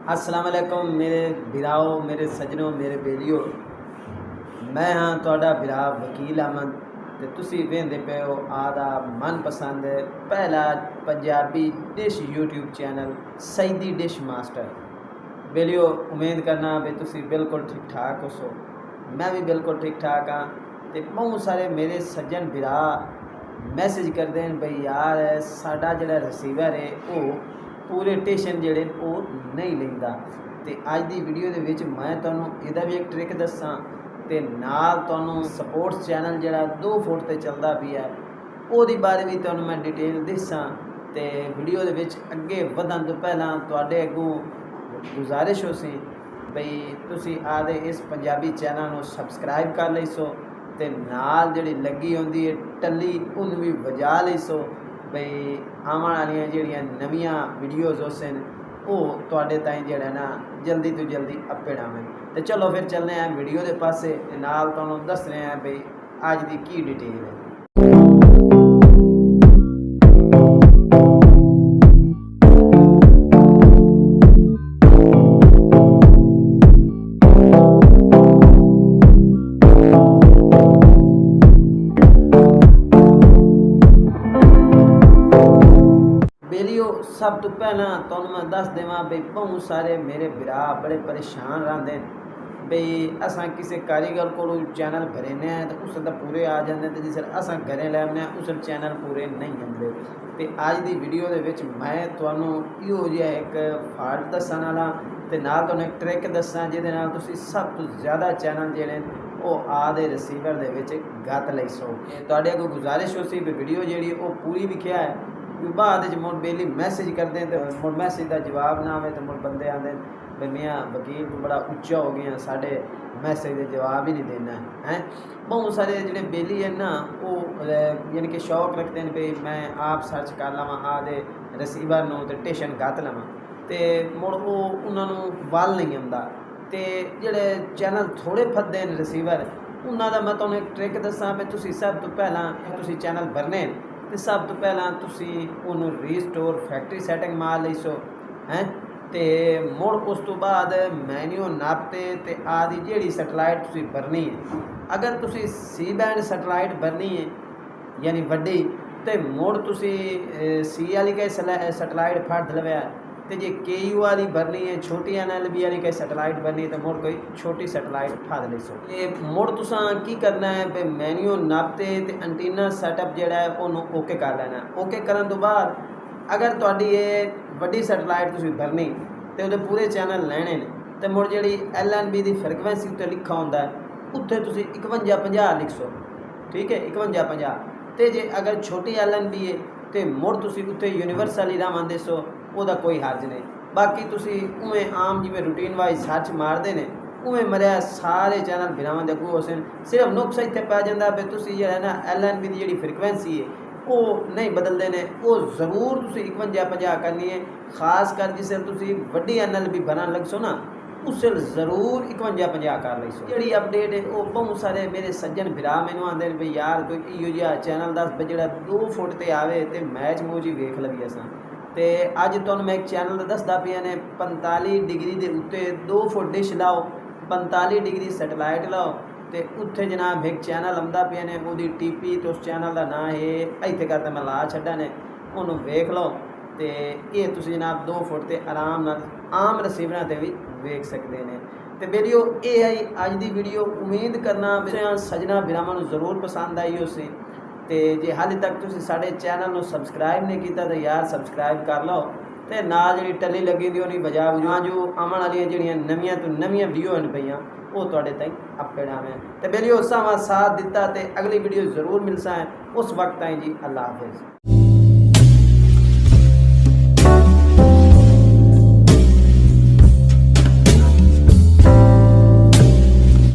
अस्सलाम वालेकुम मेरे भिराओ, मेरे सजनों, मेरे बेलियो। मैं हाँ तुहाडा भिरा वकील अहमद ते तुसी वेंदे पे हो आदा मनपसंद पहला Punjabi dish YouTube channel Saeedi dish master. बेलियो उम्मीद करना भी तुसी बिल्कुल ठीक ठाक हो सो। मैं भी बिल्कुल ठीक ठाक हाँ। ते बहुत सारे मेरे सज्जन भिरा मैसेज करते हैं भाई यार साडा जिहड़ा रिसीवर है वो पूरे टेशन जिहड़े वो नहीं लेंदा। ते अज दी वीडियो दे विच मैं तुहानूं इहदा भी एक ट्रिक दस्सां ते नाल तुहानूं सपोर्ट्स चैनल जिहड़ा 2 फुट ते चलदा पिया ओहदी बारे भी तुहानूं मैं डिटेल दस्सां। ते वीडियो दे विच अगे वधण तो पहलां तुहाडे अगों गुजारिश हो सी बई तुसी आदे इस पंजाबी चैनल नूं सबसक्राइब कर लईसो ते नाल जिहड़ी लगी होंदी है टल्ली उहनूं भी वजा लईसो बई आवन वालियां जिहड़ियां नवीआं वीडियोज़ होसन वो तुहाडे ताईं जिहड़ा ना जल्दी तो जल्दी अपे आवन। तो चलो फिर चलने हैं वीडियो के पासे नाल तुहानूं दस रहे हैं बई अज दी की डिटेल है। बेलियो सब तो पहला तुहानूं मैं दस देवां बई बहुत सारे मेरे बिरा बड़े परेशान रहंदे बई असां किसी कारीगर कोलों चैनल भरेने हैं तो उस तो पूरे आ जाते हैं, तो जिस असां घरें लैने उस चैनल पूरे नहीं आते। तो अज की वीडियो दे विच मैं तुहानूं इहो जिहा एक फाल्ट दस्सण वाला ते नाल तुहानूं एक ट्रिक दस्सां जिहदे नाल तुसीं सब तो ज़्यादा चैनल जिहड़े वो आदे रिसीवर दे विच गत्त लई सो। तुहाडे अगों गुजारिश हो सी भी वीडियो जिहड़ी वो पूरी लिखिया है बाद मुड़ बेली मैसेज करते हैं तो मुड़ मैसेज का जवाब ना आए तो मुड़ बंदे आते भाई मियाँ वकील तू बड़ा उच्चा हो गया साढ़े मैसेज का जवाब ही नहीं देना है। बहुत सारे जोड़े बेली है ना वो यानी कि शौक रखते हैं भाई मैं आप सर्च कर लवां आदे रिसीवर नूं ते टेशन गत्त लवां तो मुड़ वो उन्होंने वल नहीं आता। तो जोड़े चैनल थोड़े फदे हैं रिसीवर उन्होंने मैं तुहानूं एक ट्रिक दस्सां भी तुसीं सब तो पहला तुसीं चैनल भरने तो सब तो पहला तुसीं उन्होंने रीस्टोर फैक्ट्री सैटिंग मार लईसो हैं। तो मुड़ उस तो बाद मैन्यू नापते ते आदि जिहड़ी सैटेलाइट तुसीं भरनी है अगर तुसीं सी बैंड सैटेलाइट भरनी है यानी वड्डी तो मुड़ तुसीं सी वाली कई सैटेलाइट फड़ लवैया तो जे के यू वाली भरनी है छोटी NLB वाली कई सैटेलाइट भरनी है तो मुड़ कोई छोटी सैटेलाइट फड़ लईसो। ये मुड़ तुसां की करना है भी मैन्यू नापते ते एंटीना सैटअप जिहड़ा है उन्होंने ओके कर लेना। ओके करन तो बाद अगर तुहाडी ये वड्डी सैटेलाइट तुसीं भरनी तो उहदे पूरे चैनल लैणे ने तो मुड़ जिहड़ी LNB की फ्रीक्वेंसी उत्ते लिखा होंदा है उत्थे तुसीं 5150 लिख सो। ठीक है 5150 तो जे अगर छोटी LNB है तो मुड़ तुसीं उत्थे यूनीवर्सल ही रावां देसो ਉਹਦਾ कोई हर्ज नहीं। बाकी तुसी उवें आम जिवें रूटीन वाइज सर्च मारते हैं उवें मरिया सारे चैनल बिरावां दे अगों होसन। सिर्फ नुक्स इत्थे पै जांदा भी तुसी जिहड़ा ना LNB की जिहड़ी फ्रीक्वेंसी है वो नहीं बदलते हैं वो जरूर तुसी 5150 करनी है। खास कर जिस तुसी वड्डी NLB बनन लग सो ना उस जरूर 5150 कर लईसो। जिहड़ी अपडेट है वो बहुत सारे मेरे सज्जन बिरा मैनूं आंदे ने भी यार कोई इहो जिहा चैनल दस भी जिहड़ा 2 फुट ते आवे ते मैच मूच ही वेख लवीए असां। तो अज तुहानूं मैं एक चैनल दसदा पिया ने 45 डिग्री के उत्ते 2 फुट डिश लाओ 45 डिग्री सैटेलाइट लाओ तो उत्थे जनाब एक चैनल आंदा पिया ने वो TP तो उस चैनल का नाम है इत्थे करते मैं ला छड्डा ने उन्होंने वेख लो। तो ये तुसीं जनाब 2 फुट ते आराम नाल आम रिसीवरां ते भी वेख सकते हैं। तो वीडियो ये है अज की वीडियो उम्मीद करना सजना बिरावां नूं जरूर पसंद आई हो सी। तो जे हाले तक तुसीं साडे चैनल नूं सबसक्राइब नहीं किया तो यार सबसक्राइब कर लो तो नाल जिहड़ी टल्ली लगी दी उहदी वजह जो आवन वालियां जिहड़ियां नवीआं तो नवीआं वीडियो हन पईयां वो तुहाडे ताईं अपे आवें। तो बेलियो साथ दिता तो अगली वीडियो जरूर मिलसा है उस वक्त ताईं जी अल्लाह हाफिज़।